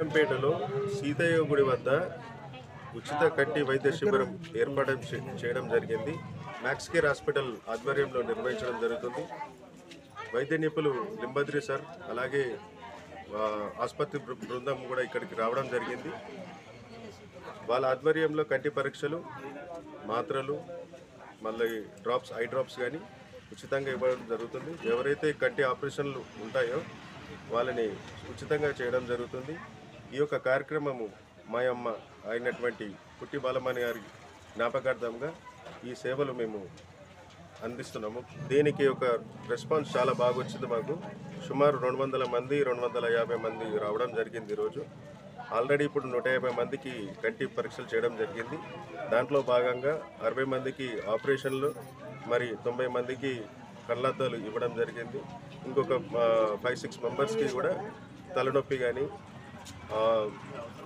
పేటలో సీతయ్య గుడి వద్ద ఉచిత కంటి వైద్య శిబిరం ఏర్పాటు చేయడం జరిగింది. మ్యాక్స్ కేర్ హాస్పిటల్ ఆధ్వర్యంలో నిర్వహించడం జరుగుతుంది. వైద్య నిపుణులు లింబద్రి సార్ అలాగే ఆసుపత్రి బృందం కూడా ఇక్కడికి రావడం జరిగింది. వాళ్ళ ఆధ్వర్యంలో కంటి పరీక్షలు, మాత్రలు, మళ్ళీ డ్రాప్స్, ఐ డ్రాప్స్ కానీ ఉచితంగా ఇవ్వడం జరుగుతుంది. ఎవరైతే కంటి ఆపరేషన్లు ఉంటాయో వాళ్ళని ఉచితంగా చేయడం జరుగుతుంది. ఈ యొక్క కార్యక్రమము మా అమ్మ అయినటువంటి పుట్టి బాలమణి గారి జ్ఞాపకార్థంగా ఈ సేవలు మేము అందిస్తున్నాము. దీనికి ఒక రెస్పాన్స్ చాలా బాగా వచ్చింది. మాకు సుమారు 200 మంది 250 మంది రావడం జరిగింది. ఈరోజు ఆల్రెడీ ఇప్పుడు 150 మందికి కంటి పరీక్షలు చేయడం జరిగింది. దాంట్లో భాగంగా 60 మందికి ఆపరేషన్లు, మరి 90 మందికి కళ్ళద్దాలు ఇవ్వడం జరిగింది. ఇంకొక 5-6 మెంబర్స్కి కూడా తలనొప్పి కానీ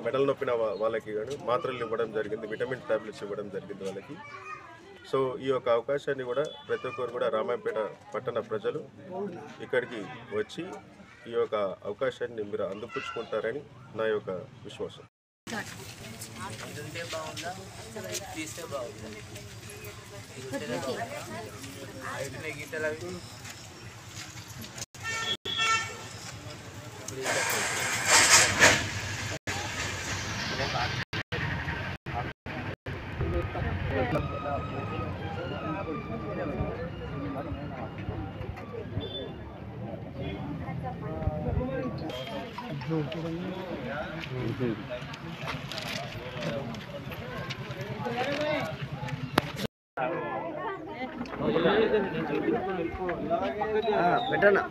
మెడల్ నొప్పిన వాళ్ళకి కానీ మాత్రలు ఇవ్వడం జరిగింది. విటమిన్ టాబ్లెట్స్ ఇవ్వడం జరిగింది వాళ్ళకి. సో ఈ యొక్క అవకాశాన్ని కూడా ప్రతి ఒక్కరు కూడా రామాయంపేట పట్టణ ప్రజలు ఇక్కడికి వచ్చి ఈ యొక్క అవకాశాన్ని మీరు అందిపుచ్చుకుంటారని నా యొక్క విశ్వాసం. పెట్టనా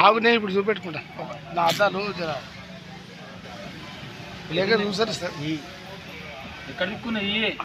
ఆగు, నేను ఇప్పుడు చూపెట్టుకుంటా నా అద్దాలు జరా లేక చూసారు సార్. ఎక్కడ